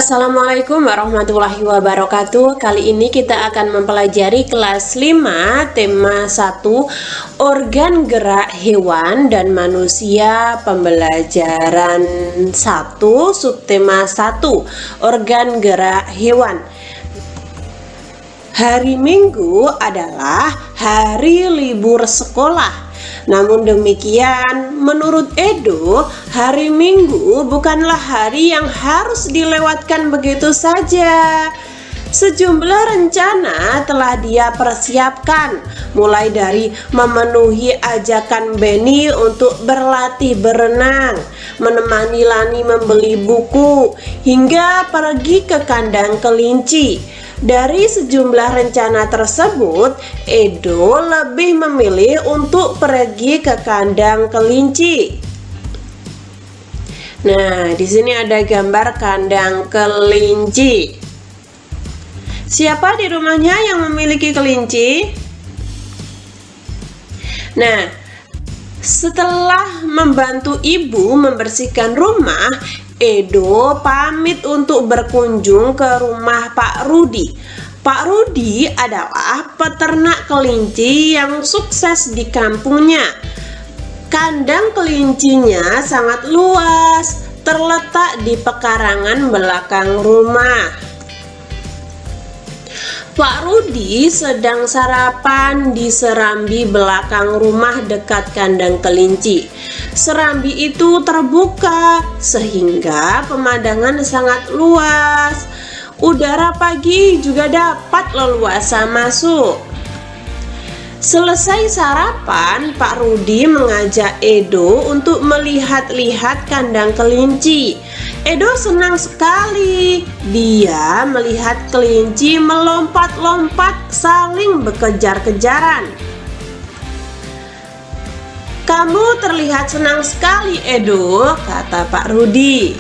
Assalamualaikum warahmatullahi wabarakatuh. Kali ini kita akan mempelajari kelas 5 tema 1 organ gerak hewan dan manusia, pembelajaran 1 subtema 1 organ gerak hewan. Hari Minggu adalah hari libur sekolah. Namun demikian, menurut Edo, hari Minggu bukanlah hari yang harus dilewatkan begitu saja. Sejumlah rencana telah dia persiapkan, mulai dari memenuhi ajakan Benny untuk berlatih berenang, menemani Lani membeli buku, hingga pergi ke kandang kelinci. Dari sejumlah rencana tersebut, Edo lebih memilih untuk pergi ke kandang kelinci. Nah, di sini ada gambar kandang kelinci. Siapa di rumahnya yang memiliki kelinci? Nah, setelah membantu ibu membersihkan rumah, Edo pamit untuk berkunjung ke rumah Pak Rudi. Pak Rudi adalah peternak kelinci yang sukses di kampungnya. Kandang kelincinya sangat luas, terletak di pekarangan belakang rumah. Pak Rudi sedang sarapan di serambi belakang rumah dekat kandang kelinci. Serambi itu terbuka sehingga pemandangan sangat luas. Udara pagi juga dapat leluasa masuk. Selesai sarapan, Pak Rudi mengajak Edo untuk melihat-lihat kandang kelinci. Edo senang sekali. Dia melihat kelinci melompat-lompat saling berkejar-kejaran. "Kamu terlihat senang sekali, Edo," kata Pak Rudi.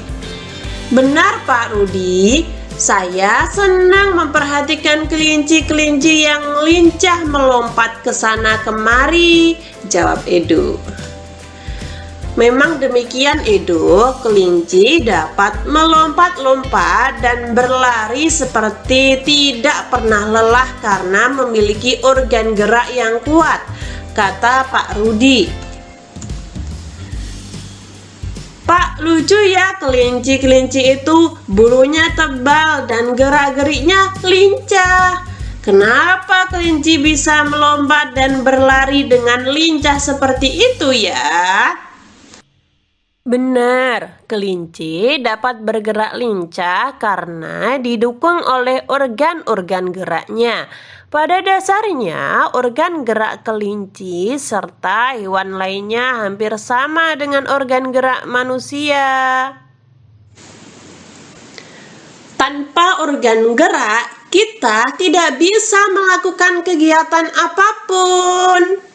"Benar, Pak Rudi. Saya senang memperhatikan kelinci-kelinci yang lincah melompat ke sana kemari," jawab Edo. Memang demikian, Edo. Kelinci dapat melompat-lompat dan berlari seperti tidak pernah lelah karena memiliki organ gerak yang kuat, kata Pak Rudi. "Pak, lucu ya, kelinci-kelinci itu bulunya tebal dan gerak-geriknya lincah. Kenapa kelinci bisa melompat dan berlari dengan lincah seperti itu ya?" Benar, kelinci dapat bergerak lincah karena didukung oleh organ-organ geraknya. Pada dasarnya, organ gerak kelinci serta hewan lainnya hampir sama dengan organ gerak manusia. Tanpa organ gerak, kita tidak bisa melakukan kegiatan apapun.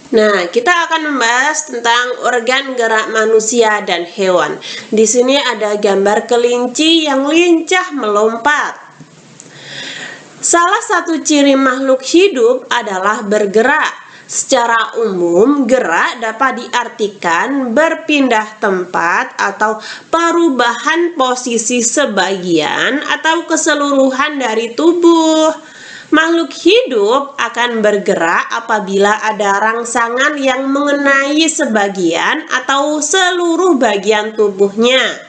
Nah, kita akan membahas tentang organ gerak manusia dan hewan. Di sini ada gambar kelinci yang lincah melompat. Salah satu ciri makhluk hidup adalah bergerak. Secara umum, gerak dapat diartikan berpindah tempat atau perubahan posisi sebagian atau keseluruhan dari tubuh. Makhluk hidup akan bergerak apabila ada rangsangan yang mengenai sebagian atau seluruh bagian tubuhnya.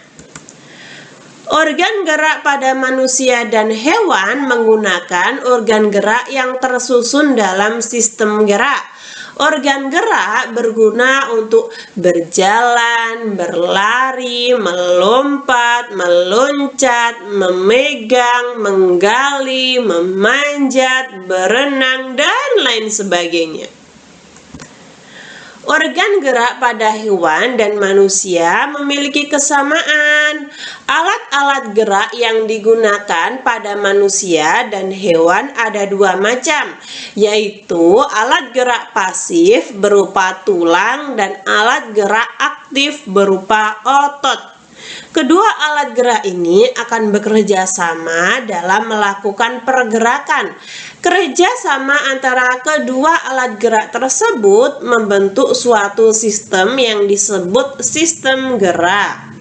Organ gerak pada manusia dan hewan menggunakan organ gerak yang tersusun dalam sistem gerak. Organ gerak berguna untuk berjalan, berlari, melompat, meloncat, memegang, menggali, memanjat, berenang, dan lain sebagainya. Organ gerak pada hewan dan manusia memiliki kesamaan. Alat-alat gerak yang digunakan pada manusia dan hewan ada dua macam, yaitu alat gerak pasif berupa tulang dan alat gerak aktif berupa otot. Kedua alat gerak ini akan bekerja sama dalam melakukan pergerakan. Kerja sama antara kedua alat gerak tersebut membentuk suatu sistem yang disebut sistem gerak.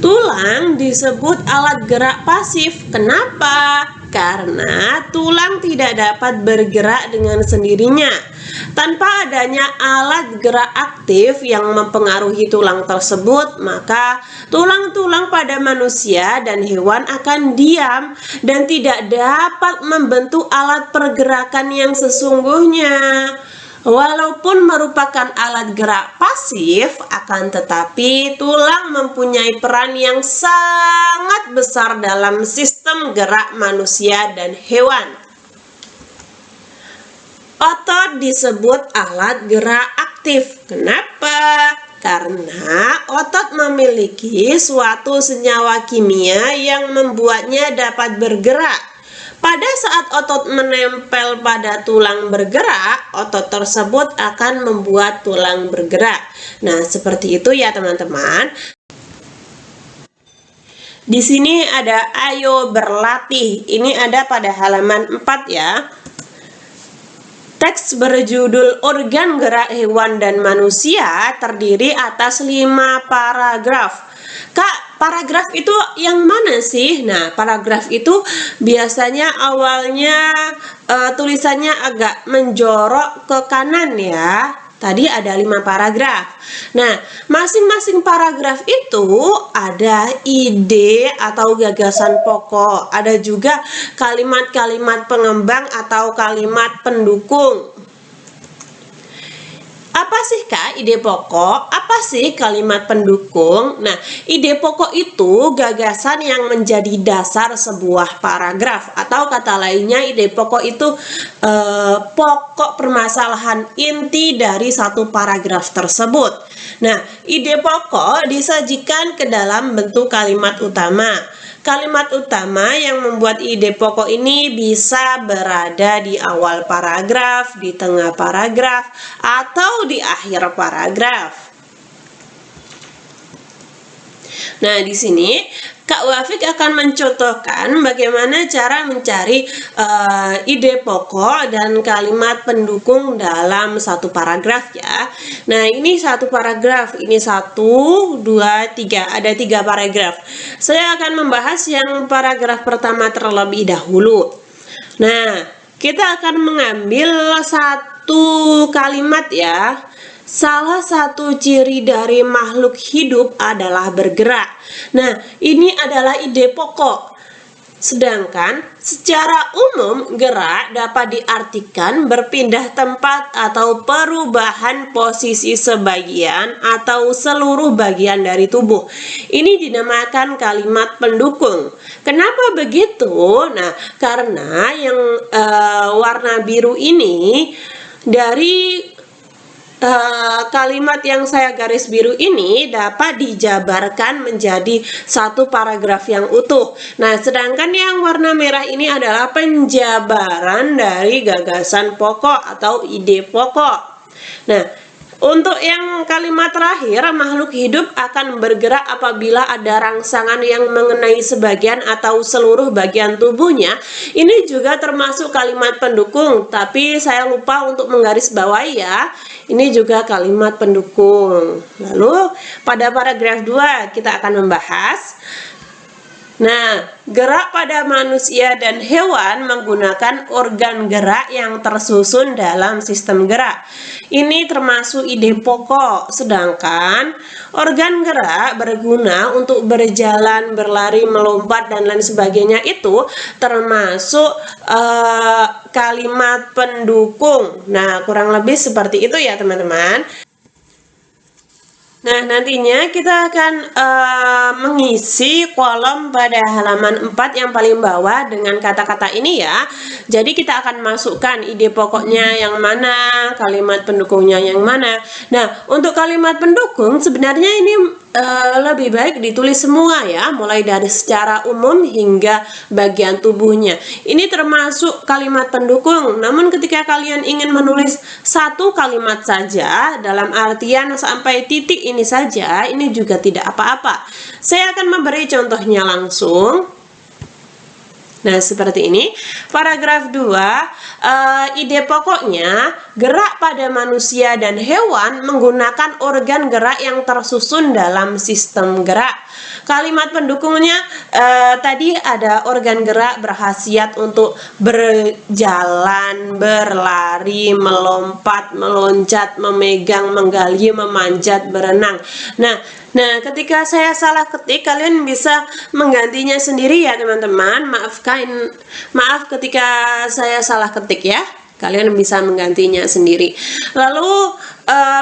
Tulang disebut alat gerak pasif. Kenapa? Karena tulang tidak dapat bergerak dengan sendirinya. Tanpa adanya alat gerak aktif yang mempengaruhi tulang tersebut, maka tulang-tulang pada manusia dan hewan akan diam dan tidak dapat membentuk alat pergerakan yang sesungguhnya. Walaupun merupakan alat gerak pasif, akan tetapi tulang mempunyai peran yang sangat besar dalam sistem gerak manusia dan hewan. Otot disebut alat gerak aktif. Kenapa? Karena otot memiliki suatu senyawa kimia yang membuatnya dapat bergerak. Pada saat otot menempel pada tulang bergerak, otot tersebut akan membuat tulang bergerak. Nah, seperti itu ya teman-teman. Di sini ada ayo berlatih. Ini ada pada halaman 4 ya. Teks berjudul Organ Gerak Hewan dan Manusia terdiri atas 5 paragraf. Kak, paragraf itu yang mana sih? Nah, paragraf itu biasanya awalnya tulisannya agak menjorok ke kanan ya. Tadi ada 5 paragraf. Nah, masing-masing paragraf itu ada ide atau gagasan pokok. Ada juga kalimat-kalimat pengembang atau kalimat pendukung. Apa sih Kak ide pokok? Apa sih kalimat pendukung? Nah, ide pokok itu gagasan yang menjadi dasar sebuah paragraf, atau kata lainnya ide pokok itu pokok permasalahan inti dari satu paragraf tersebut. Nah, ide pokok disajikan ke dalam bentuk kalimat utama. Kalimat utama yang membuat ide pokok ini bisa berada di awal paragraf, di tengah paragraf, atau di akhir paragraf. Nah, di sini Kak Wafik akan mencontohkan bagaimana cara mencari ide pokok dan kalimat pendukung dalam satu paragraf ya. Nah, ini satu paragraf, ini 1, 2, 3, ada 3 paragraf. Saya akan membahas yang paragraf pertama terlebih dahulu. Nah, kita akan mengambil satu kalimat ya. Salah satu ciri dari makhluk hidup adalah bergerak. Nah, ini adalah ide pokok. Sedangkan secara umum gerak dapat diartikan berpindah tempat atau perubahan posisi sebagian atau seluruh bagian dari tubuh. Ini dinamakan kalimat pendukung. Kenapa begitu? Nah, karena yang warna biru ini dari kalimat yang saya garis biru ini dapat dijabarkan menjadi satu paragraf yang utuh. Nah, sedangkan yang warna merah ini adalah penjabaran dari gagasan pokok atau ide pokok. Nah, untuk yang kalimat terakhir, makhluk hidup akan bergerak apabila ada rangsangan yang mengenai sebagian atau seluruh bagian tubuhnya. Ini juga termasuk kalimat pendukung, tapi saya lupa untuk menggarisbawahi ya. Ini juga kalimat pendukung. Lalu pada paragraf 2 kita akan membahas. Nah, gerak pada manusia dan hewan menggunakan organ gerak yang tersusun dalam sistem gerak. Ini termasuk ide pokok, sedangkan organ gerak berguna untuk berjalan, berlari, melompat, dan lain sebagainya itu termasuk kalimat pendukung. Nah, kurang lebih seperti itu ya teman-teman. Nah, nantinya kita akan mengisi kolom pada halaman 4 yang paling bawah dengan kata-kata ini ya. Jadi kita akan masukkan ide pokoknya yang mana, kalimat pendukungnya yang mana. Nah, untuk kalimat pendukung sebenarnya ini lebih baik ditulis semua ya, mulai dari secara umum hingga bagian tubuhnya. Ini termasuk kalimat pendukung, namun ketika kalian ingin menulis satu kalimat saja dalam artian sampai titik ini saja, ini juga tidak apa-apa. Saya akan memberi contohnya langsung. Nah, seperti ini. Paragraf 2, ide pokoknya gerak pada manusia dan hewan menggunakan organ gerak yang tersusun dalam sistem gerak. Kalimat pendukungnya tadi ada organ gerak berkhasiat untuk berjalan, berlari, melompat, meloncat, memegang, menggali, memanjat, berenang. Nah, ketika saya salah ketik, kalian bisa menggantinya sendiri ya teman-teman. Maaf ketika saya salah ketik ya. Kalian bisa menggantinya sendiri. Lalu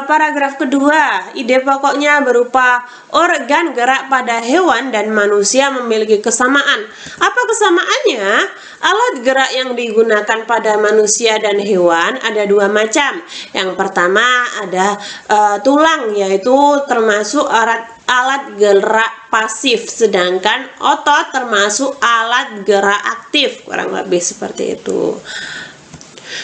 paragraf kedua, ide pokoknya berupa organ gerak pada hewan dan manusia memiliki kesamaan. Apa kesamaannya? Alat gerak yang digunakan pada manusia dan hewan ada dua macam. Yang pertama ada tulang, yaitu termasuk alat gerak pasif, sedangkan otot termasuk alat gerak aktif, kurang lebih seperti itu.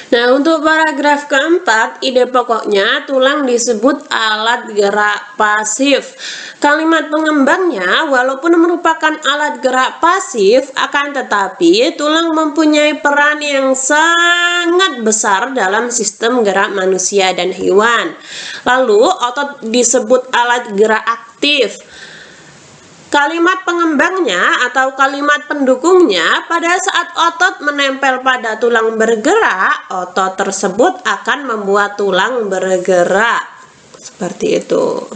Nah, untuk paragraf keempat, ide pokoknya tulang disebut alat gerak pasif. Kalimat pengembangnya, walaupun merupakan alat gerak pasif, akan tetapi tulang mempunyai peran yang sangat besar dalam sistem gerak manusia dan hewan. Lalu, otot disebut alat gerak aktif. Kalimat pengembangnya atau kalimat pendukungnya, pada saat otot menempel pada tulang bergerak, otot tersebut akan membuat tulang bergerak. Seperti itu.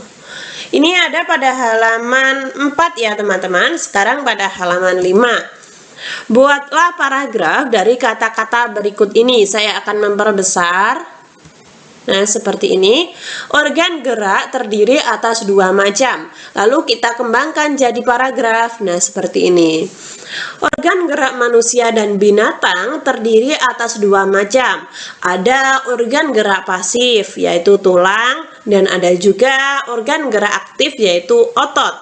Ini ada pada halaman 4 ya teman-teman. Sekarang pada halaman 5. Buatlah paragraf dari kata-kata berikut ini. Saya akan memperbesar. Nah, seperti ini. Organ gerak terdiri atas dua macam. Lalu kita kembangkan jadi paragraf. Nah, seperti ini. Organ gerak manusia dan binatang terdiri atas dua macam. Ada organ gerak pasif, yaitu tulang, dan ada juga organ gerak aktif, yaitu otot.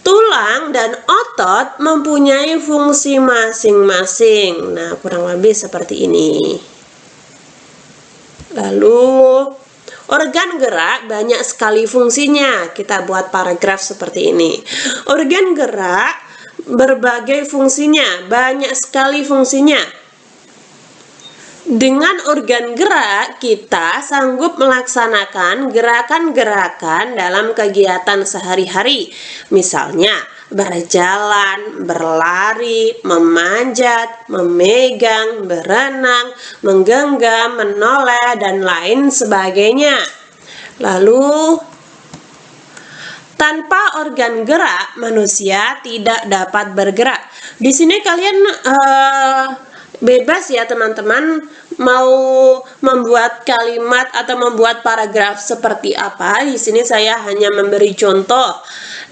Tulang dan otot mempunyai fungsi masing-masing. Nah, kurang lebih seperti ini. Lalu, organ gerak banyak sekali fungsinya. Kita buat paragraf seperti ini. Organ gerak berbagai fungsinya, banyak sekali fungsinya. Dengan organ gerak, kita sanggup melaksanakan gerakan-gerakan dalam kegiatan sehari-hari. Misalnya, berjalan, berlari, memanjat, memegang, berenang, menggenggam, menoleh, dan lain sebagainya. Lalu, tanpa organ gerak, manusia tidak dapat bergerak. Di sini kalian bebas ya teman-teman, mau membuat kalimat atau membuat paragraf seperti apa. Di sini saya hanya memberi contoh.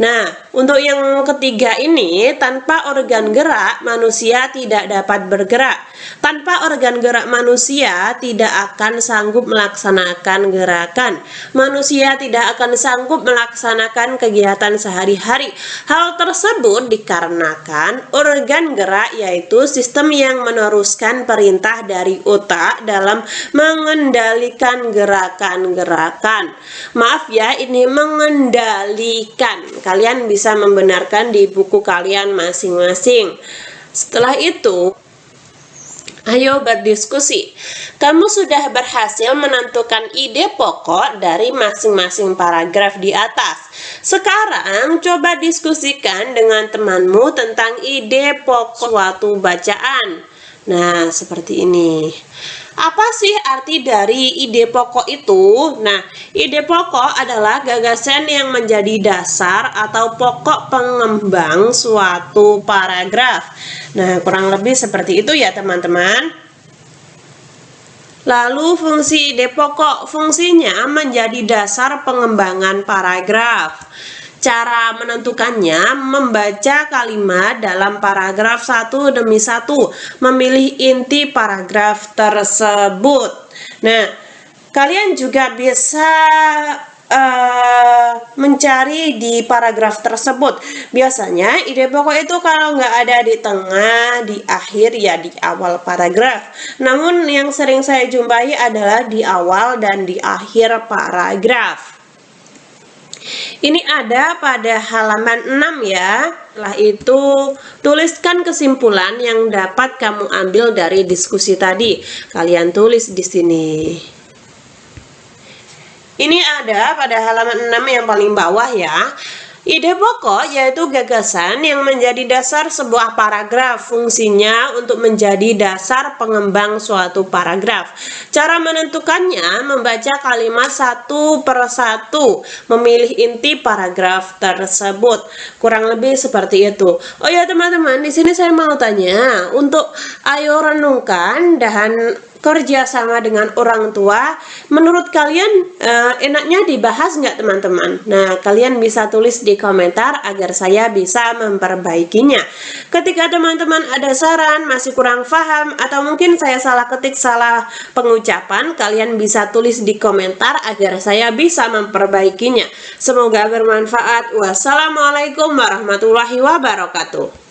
Nah, untuk yang ketiga ini, tanpa organ gerak manusia tidak dapat bergerak. Tanpa organ gerak manusia tidak akan sanggup melaksanakan gerakan. Manusia tidak akan sanggup melaksanakan kegiatan sehari-hari. Hal tersebut dikarenakan organ gerak yaitu sistem yang meneruskan perintah dari otak dalam mengendalikan gerakan-gerakan. Maaf ya, ini mengendalikan. Kalian bisa membenarkan di buku kalian masing-masing. Setelah itu, ayo berdiskusi. Kamu sudah berhasil menentukan ide pokok dari masing-masing paragraf di atas. Sekarang coba diskusikan dengan temanmu tentang ide pokok suatu bacaan. Nah, seperti ini. Apa sih arti dari ide pokok itu? Nah, ide pokok adalah gagasan yang menjadi dasar atau pokok pengembang suatu paragraf. Nah, kurang lebih seperti itu ya teman-teman. Lalu fungsi ide pokok, fungsinya menjadi dasar pengembangan paragraf. Cara menentukannya, membaca kalimat dalam paragraf satu demi satu, memilih inti paragraf tersebut. Nah, kalian juga bisa mencari di paragraf tersebut. Biasanya ide pokok itu kalau nggak ada di tengah, di akhir, ya di awal paragraf. Namun yang sering saya jumpai adalah di awal dan di akhir paragraf. Ini ada pada halaman 6 ya. Setelah itu, tuliskan kesimpulan yang dapat kamu ambil dari diskusi tadi. Kalian tulis di sini. Ini ada pada halaman 6 yang paling bawah ya. Ide pokok yaitu gagasan yang menjadi dasar sebuah paragraf, fungsinya untuk menjadi dasar pengembang suatu paragraf. Cara menentukannya membaca kalimat satu per satu, memilih inti paragraf tersebut. Kurang lebih seperti itu. Oh ya teman-teman, di sini saya mau tanya, untuk ayo renungkan dan kerja sama dengan orang tua, menurut kalian enaknya dibahas nggak teman-teman? Nah, kalian bisa tulis di komentar agar saya bisa memperbaikinya. Ketika teman-teman ada saran, masih kurang paham, atau mungkin saya salah ketik, salah pengucapan, kalian bisa tulis di komentar agar saya bisa memperbaikinya. Semoga bermanfaat. Wassalamualaikum warahmatullahi wabarakatuh.